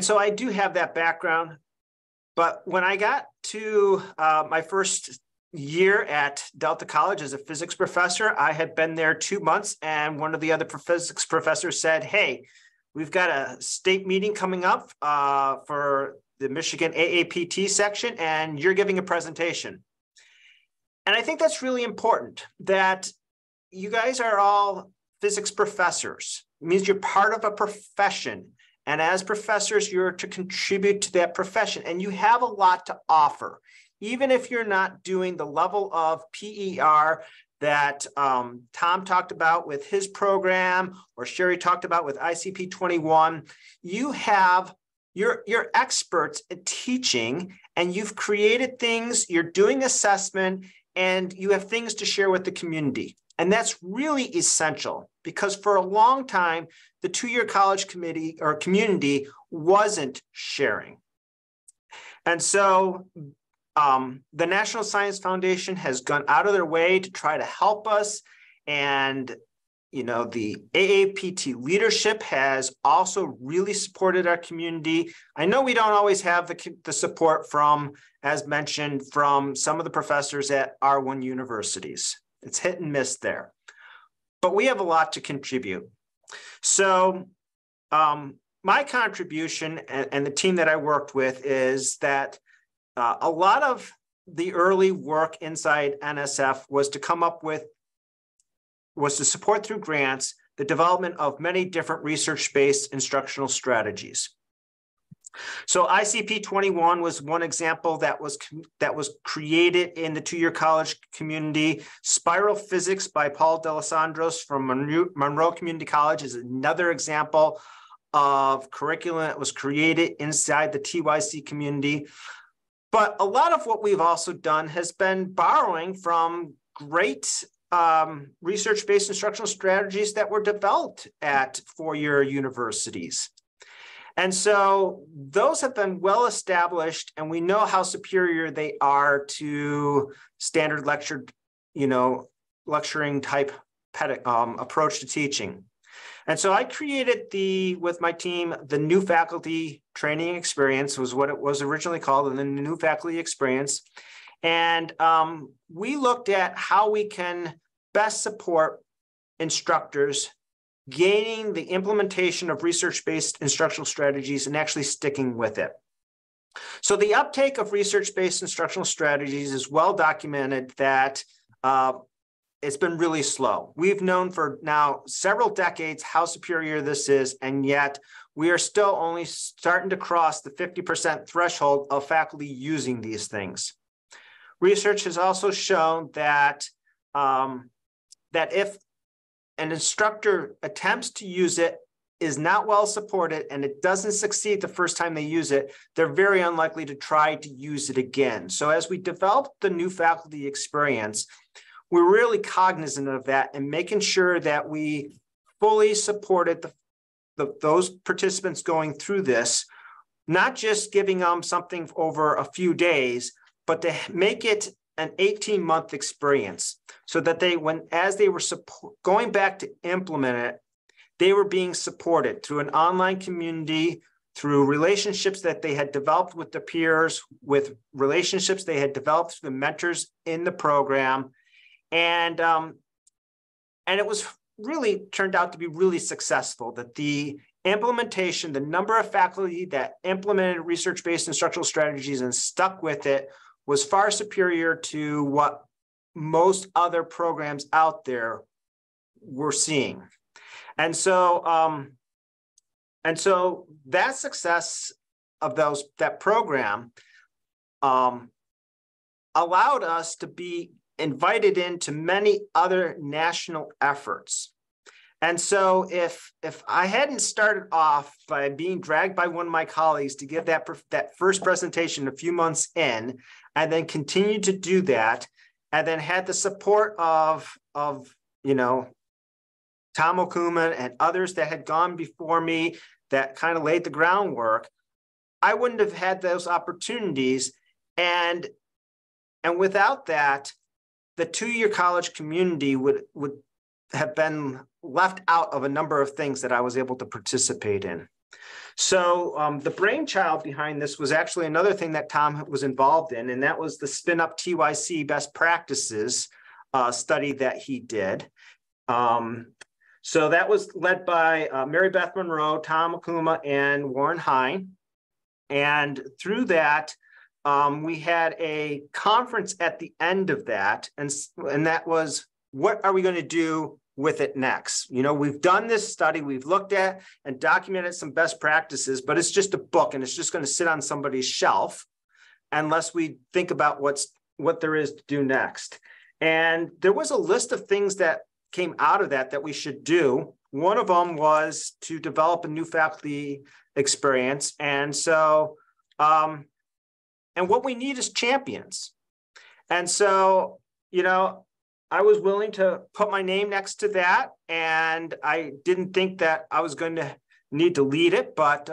so I do have that background. But when I got to my first year at Delta College as a physics professor, I had been there 2 months, and one of the other physics professors said, hey, we've got a state meeting coming up for the Michigan AAPT section, and you're giving a presentation. And I think that's really important, that you guys are all physics professors. It means you're part of a profession. And as professors, you're to contribute to that profession, and you have a lot to offer. Even if you're not doing the level of PER that Tom talked about with his program, or Sherry talked about with ICP 21, you're experts at teaching, and you've created things, you're doing assessment, and you have things to share with the community. And that's really essential, because for a long time, the two-year college committee or community wasn't sharing. And so the National Science Foundation has gone out of their way to try to help us. And, you know, the AAPT leadership has also really supported our community. I know we don't always have the support from, as mentioned, from some of the professors at R1 universities. It's hit and miss there. But we have a lot to contribute. So my contribution and the team that I worked with is that a lot of the early work inside NSF was to support through grants the development of many different research-based instructional strategies. So ICP 21 was one example that was created in the two-year college community. Spiral Physics by Paul D'Alessandros from Monroe Community College is another example of curriculum that was created inside the TYC community. But a lot of what we've also done has been borrowing from great research-based instructional strategies that were developed at four-year universities. And so those have been well established, and we know how superior they are to standard lecturing type approach to teaching. And so I created with my team, the new faculty training experience was what it was originally called, and then the new faculty experience. And we looked at how we can best support instructors gaining the implementation of research-based instructional strategies and actually sticking with it. So the uptake of research-based instructional strategies is well documented that it's been really slow. We've known for now several decades how superior this is, and yet we are still only starting to cross the 50% threshold of faculty using these things. Research has also shown that, that if an instructor attempts to use it, is not well supported, and it doesn't succeed the first time they use it, they're very unlikely to try to use it again. So as we developed the new faculty experience, we're really cognizant of that and making sure that we fully supported those participants going through this, not just giving them something over a few days, but to make it an 18-month experience, so that as they were going back to implement it, they were being supported through an online community, through relationships that they had developed with their peers, with relationships they had developed through the mentors in the program. And it was really turned out to be really successful, that the implementation, the number of faculty that implemented research-based instructional strategies and stuck with it was far superior to what most other programs out there were seeing. And so that success of that program allowed us to be invited into many other national efforts. And so if I hadn't started off by being dragged by one of my colleagues to give that first presentation a few months in, and then continued to do that, and then had the support of of, you know, Tom Okuma and others that had gone before me that kind of laid the groundwork, I wouldn't have had those opportunities. And without that, the two-year college community would have been left out of a number of things that I was able to participate in. So the brainchild behind this was actually another thing that Tom was involved in, and that was the Spin Up TYC Best Practices study that he did. So that was led by Mary Beth Monroe, Tom Okuma, and Warren Hine. And through that, we had a conference at the end of that, and that was, what are we going to do with it next? You know, we've done this study, we've looked at and documented some best practices, but it's just a book and it's just going to sit on somebody's shelf unless we think about what there is to do next. And there was a list of things that came out of that we should do. One of them was to develop a new faculty experience. And so, and what we need is champions. And so, you know, I was willing to put my name next to that, and I didn't think that I was going to need to lead it, but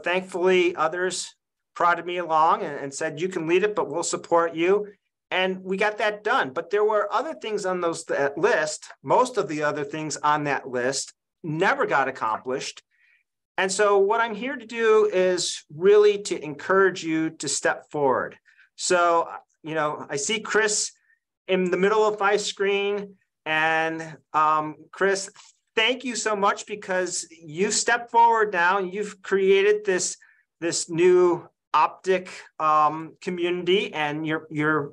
thankfully others prodded me along and said, you can lead it, but we'll support you. And we got that done. But there were other things on that list. Most of the other things on that list never got accomplished. And so what I'm here to do is really to encourage you to step forward. So, you know, I see Chris in the middle of my screen. And Chris, thank you so much, because you stepped forward now and you've created this new optic community, and you're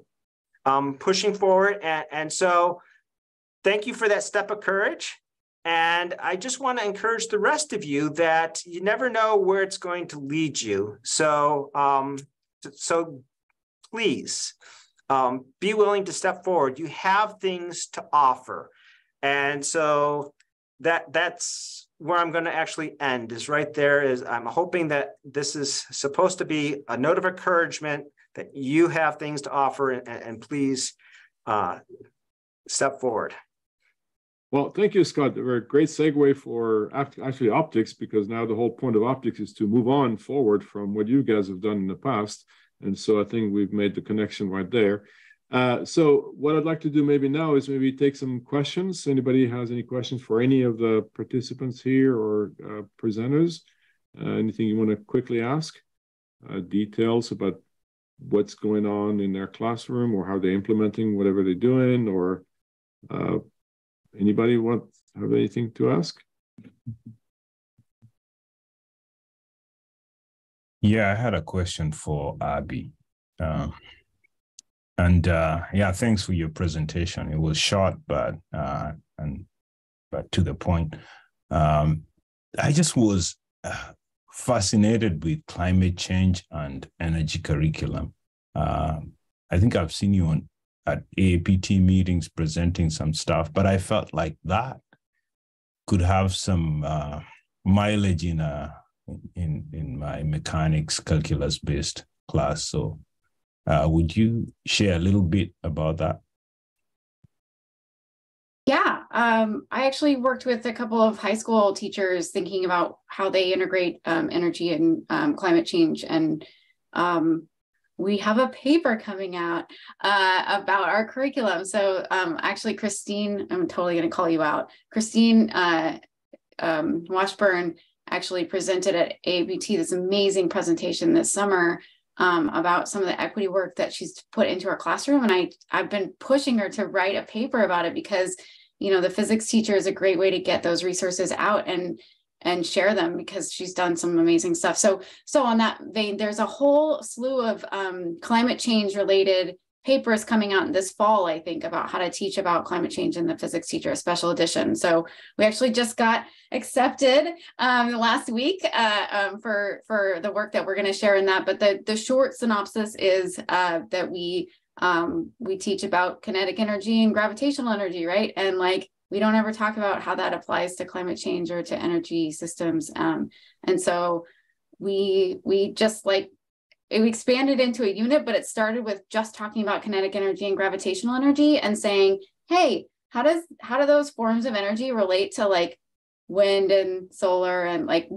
pushing forward. And so thank you for that step of courage. And I just want to encourage the rest of you that you never know where it's going to lead you. So, so please be willing to step forward. You have things to offer. And so that's where I'm going to actually end, is right there. Is I'm hoping that this is supposed to be a note of encouragement that you have things to offer, and please step forward. Well, thank you, Scott. A very great segue for actually optics, because now the whole point of optics is to move on forward from what you guys have done in the past. And so I think we've made the connection right there. So what I'd like to do maybe now is maybe take some questions. Anybody has any questions for any of the participants here or presenters? Anything you want to quickly ask? Details about what's going on in their classroom, or how they're implementing whatever they're doing, or anybody have anything to ask? Yeah, I had a question for Abby. Yeah, thanks for your presentation. It was short, but to the point. I just was fascinated with climate change and energy curriculum. I think I've seen you at AAPT meetings presenting some stuff, but I felt like that could have some mileage in my mechanics calculus-based class. So would you share a little bit about that? Yeah, I actually worked with a couple of high school teachers thinking about how they integrate energy and climate change. And we have a paper coming out about our curriculum. So actually, Christine, I'm totally going to call you out. Christine Washburn actually presented at AAPT this amazing presentation this summer about some of the equity work that she's put into her classroom. And I've been pushing her to write a paper about it, because, you know, the physics teacher is a great way to get those resources out and share them, because she's done some amazing stuff. So on that vein, there's a whole slew of climate change related papers coming out this fall, I think, about how to teach about climate change in the physics teacher, a special edition. So we actually just got accepted last week for the work that we're going to share in that. But the short synopsis is that we teach about kinetic energy and gravitational energy, right? And like, we don't ever talk about how that applies to climate change or to energy systems. And so we just like, it expanded into a unit, but it started with just talking about kinetic energy and gravitational energy and saying, hey, how do those forms of energy relate to like wind and solar, and like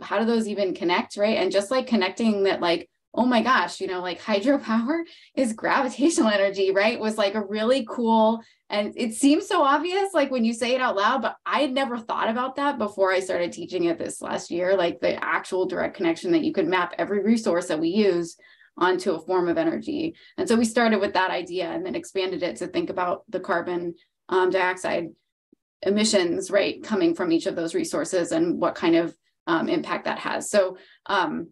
how do those even connect, right? And just like connecting that, like, oh my gosh, you know, like hydropower is gravitational energy, right? Was like a really cool, and it seems so obvious, like when you say it out loud, but I had never thought about that before I started teaching it this last year, like the actual direct connection that you could map every resource that we use onto a form of energy. And so we started with that idea and then expanded it to think about the carbon dioxide emissions, right, coming from each of those resources and what kind of impact that has. So I'm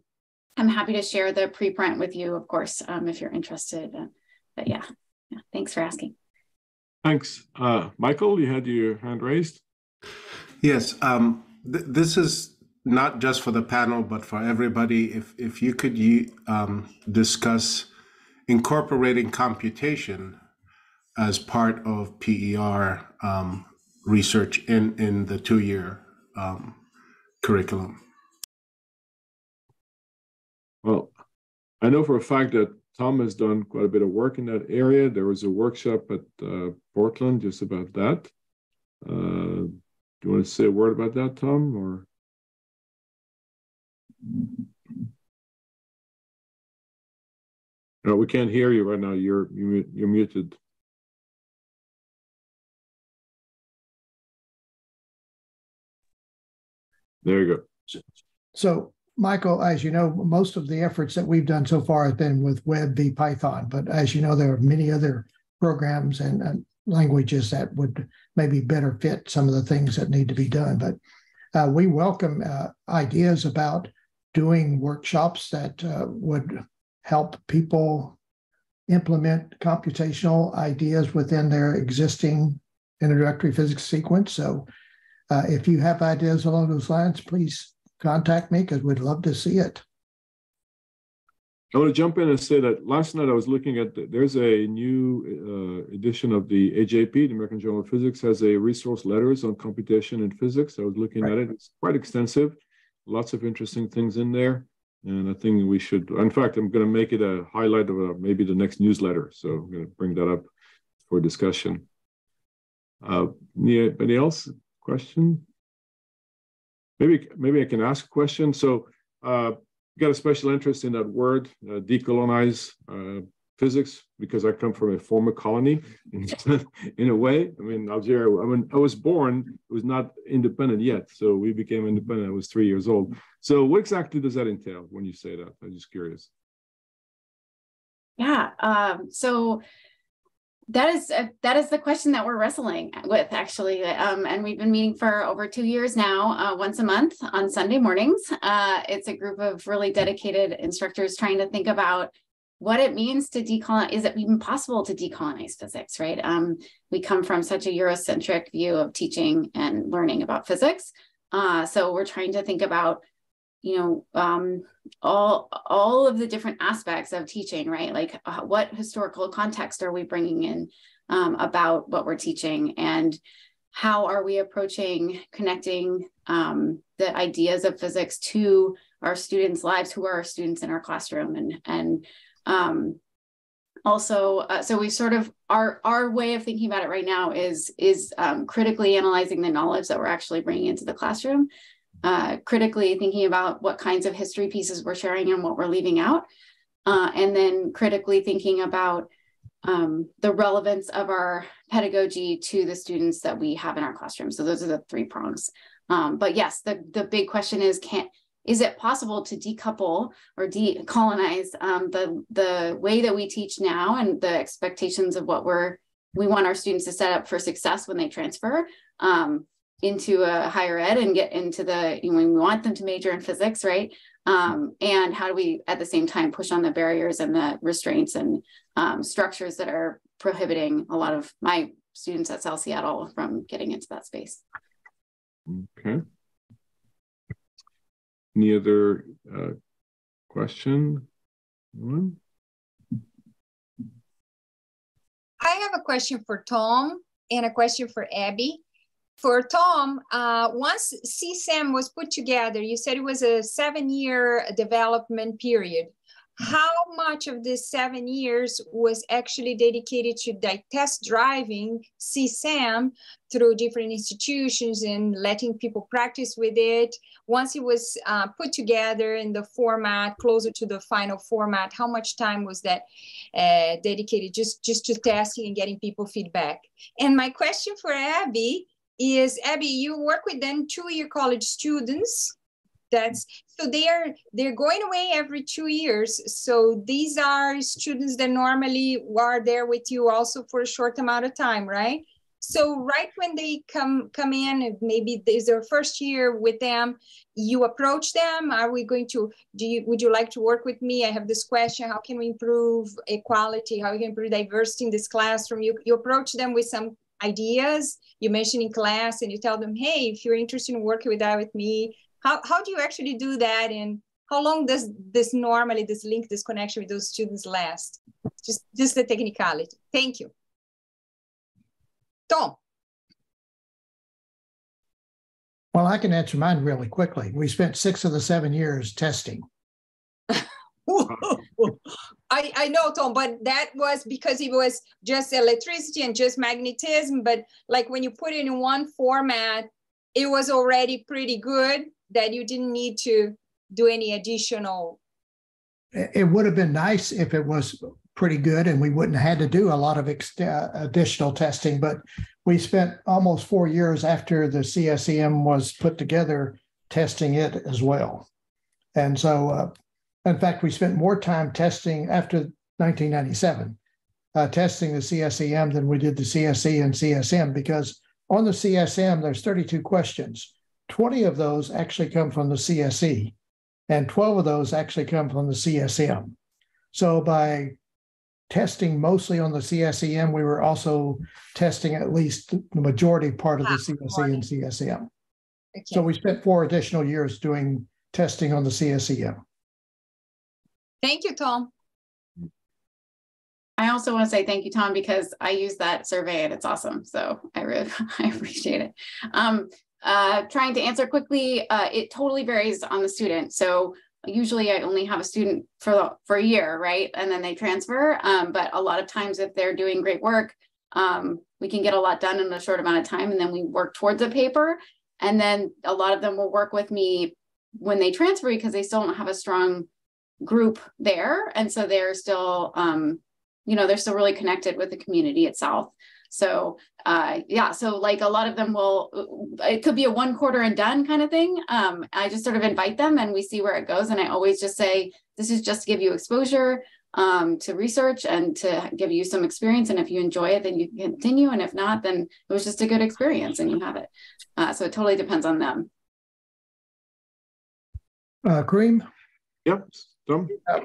happy to share the preprint with you, of course, if you're interested. But yeah, thanks for asking. Thanks. Michael, you had your hand raised. Yes, this is not just for the panel, but for everybody. If you could discuss incorporating computation as part of PER research in the 2-year curriculum. Well, I know for a fact that Tom has done quite a bit of work in that area. There was a workshop at Portland just about that. Do you want to say a word about that, Tom? Or no, we can't hear you right now. You're muted. There you go. So, Michael, as you know, most of the efforts that we've done so far have been with Web v. Python. But as you know, there are many other programs and languages that would maybe better fit some of the things that need to be done. But we welcome ideas about doing workshops that would help people implement computational ideas within their existing introductory physics sequence. So if you have ideas along those lines, please contact me because we'd love to see it. I want to jump in and say that last night I was looking at, there's a new edition of the AJP, the American Journal of Physics, has a resource letters on computation in physics. I was looking at it. It's quite extensive, lots of interesting things in there. And I think we should, in fact, I'm going to make it a highlight of maybe the next newsletter. So I'm going to bring that up for discussion. Anybody else? Question? Maybe I can ask a question. So got a special interest in that word, decolonize physics, because I come from a former colony in a way. I mean, Algeria, when I was born, it was not independent yet. So we became independent. I was 3 years old. So what exactly does that entail when you say that? I'm just curious. Yeah, so that is the question that we're wrestling with, actually. And we've been meeting for over 2 years now, once a month on Sunday mornings. It's a group of really dedicated instructors trying to think about what it means to decolonize. Is it even possible to decolonize physics, right? We come from such a Eurocentric view of teaching and learning about physics. So we're trying to think about, all of the different aspects of teaching, right? Like what historical context are we bringing in about what we're teaching, and how are we approaching connecting the ideas of physics to our students' lives, who are our students in our classroom, and also, so we sort of, our way of thinking about it right now is critically analyzing the knowledge that we're actually bringing into the classroom. Critically thinking about what kinds of history pieces we're sharing and what we're leaving out, and then critically thinking about the relevance of our pedagogy to the students that we have in our classroom. So those are the 3 prongs. But yes, the big question is, is it possible to decouple or decolonize the way that we teach now and the expectations of what we want our students to set up for success when they transfer into a higher ed and get into when we want them to major in physics, right? And how do we at the same time push on the barriers and the restraints and structures that are prohibiting a lot of my students at South Seattle from getting into that space. Okay. Any other question? I have a question for Tom and a question for Abby. For Tom, once CSEM was put together, you said it was a 7-year development period. how much of this 7 years was actually dedicated to test driving CSEM through different institutions and letting people practice with it? Once it was put together in the format, closer to the final format, how much time was that dedicated just to testing and getting people feedback? And my question for Abby is, Abby, you work with then 2-year college students. So they're going away every 2 years. So these are students that normally are there with you also for a short amount of time, right? So right when they come in, maybe it's their first year with them, you approach them. Are we going to, would you like to work with me? I have this question. How can we improve equality? How we can improve diversity in this classroom? You approach them with some ideas. You mention in class and you tell them, hey, if you're interested in working with me, how do you actually do that? And how long does this link, this connection with those students last? Just the technicality. Thank you. Tom. Well, I can answer mine really quickly. We spent 6 of the 7 years testing. I know, Tom, but that was because it was just electricity and just magnetism. But like when you put it in one format, it was already pretty good that you didn't need to do any additional. It would have been nice if it was pretty good and we wouldn't have had to do a lot of additional testing, but we spent almost 4 years after the CSEM was put together testing it as well. And so, in fact, we spent more time testing after 1997, testing the CSEM than we did the CSE and CSM, because on the CSM, there's 32 questions. 20 of those actually come from the CSE, and 12 of those actually come from the CSM. So by testing mostly on the CSEM, we were also testing at least the majority part of the CSE and CSM. Okay. So we spent 4 additional years doing testing on the CSEM. Thank you, Tom. I also want to say thank you, Tom, because I use that survey and it's awesome. So I appreciate it. Trying to answer quickly, it totally varies on the student. So usually I only have a student for a year, right? And then they transfer. But a lot of times if they're doing great work, we can get a lot done in a short amount of time, and then we work towards a paper. And then a lot of them will work with me when they transfer because they still don't have a strong group there. And so they're still, they're still really connected with the community itself. So so like a lot of them it could be a 1 quarter and done kind of thing. I just sort of invite them and we see where it goes. And I always just say, this is just to give you exposure to research and to give you some experience. And if you enjoy it, then you can continue. And if not, then it was just a good experience and you have it. So it totally depends on them. Kareem? Yep.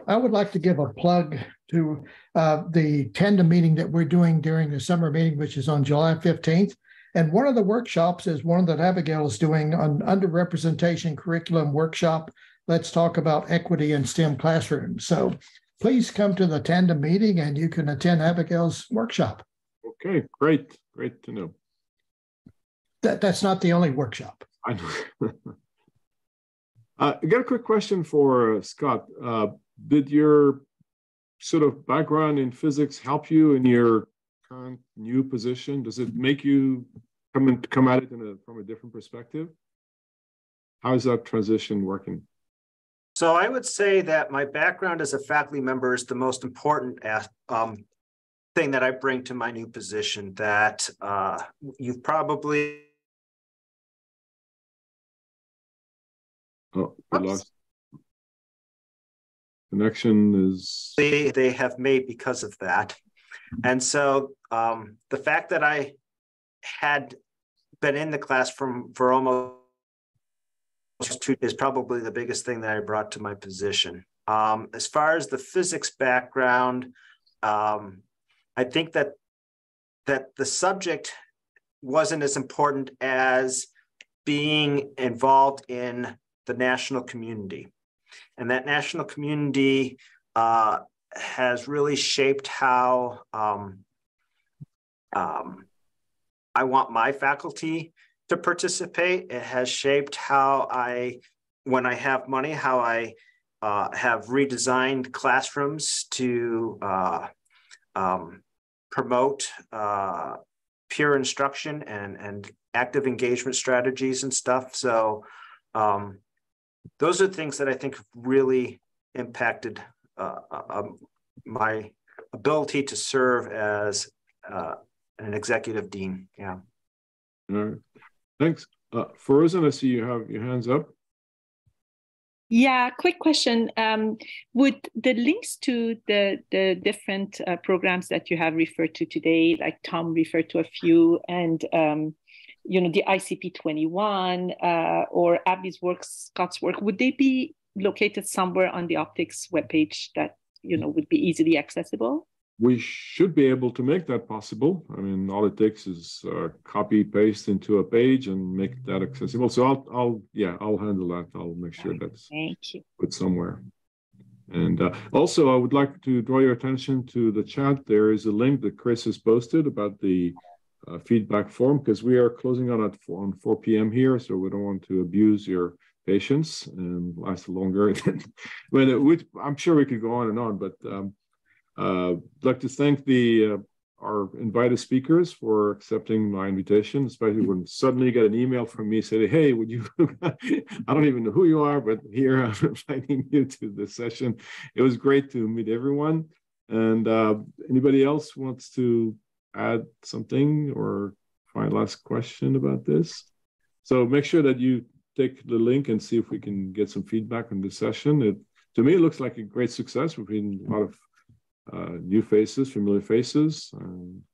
I would like to give a plug to the tandem meeting that we're doing during the summer meeting, which is on July 15th. And one of the workshops is one that Abigail is doing on underrepresentation curriculum workshop. Let's talk about equity in STEM classrooms. So please come to the tandem meeting and you can attend Abigail's workshop. Okay, great. Great to know. That's not the only workshop. I know. I got a quick question for Scott. Did your sort of background in physics help you in your current new position? Does it make you come at it from a different perspective? How is that transition working? So I would say that my background as a faculty member is the most important thing that I bring to my new position. That you've probably. Oh, we lost. Connection is. They have made because of that. And so the fact that I had been in the class for almost 2 is probably the biggest thing that I brought to my position. As far as the physics background, I think that the subject wasn't as important as being involved in the national community. And that national community has really shaped how I want my faculty to participate. It has shaped how when I have money, how I have redesigned classrooms to promote peer instruction and active engagement strategies and stuff. So those are things that I think have really impacted my ability to serve as an executive dean. Yeah. All right. Thanks. Farzan, I see you have your hands up. Yeah, quick question. Would the links to the different programs that you have referred to today, like Tom referred to a few, and the ICP 21 or Abby's work, Scott's work, would they be located somewhere on the optics webpage that would be easily accessible? We should be able to make that possible. I mean, all it takes is copy paste into a page and make that accessible. So I'll handle that. I'll make sure that's put somewhere. And also, I would like to draw your attention to the chat. There is a link that Chris has posted about the feedback form, because we are closing on at 4 p.m. here, so we don't want to abuse your patience and last longer. I'm sure we could go on and on, but I'd like to thank our invited speakers for accepting my invitation, especially when suddenly you get an email from me saying, hey, would you, I don't even know who you are, but here I'm inviting you to the session. It was great to meet everyone. And anybody else wants to add something or find last question about this? So make sure that you take the link and see if we can get some feedback on this session. To me, it looks like a great success. We've been a lot of new faces, familiar faces.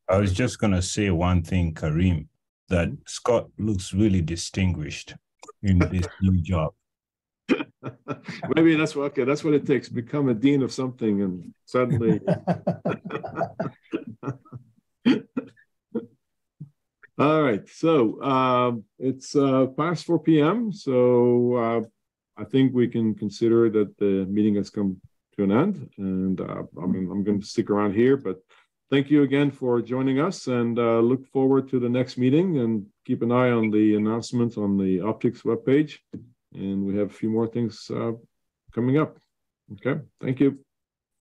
I was just going to say one thing, Karim, that Scott looks really distinguished in this new job. Maybe that's what it takes. Become a dean of something and suddenly. All right. So it's past 4 p.m. So I think we can consider that the meeting has come to an end, and I'm going to stick around here, but thank you again for joining us, and look forward to the next meeting, and keep an eye on the announcements on the optics webpage, and we have a few more things coming up. Okay, thank you.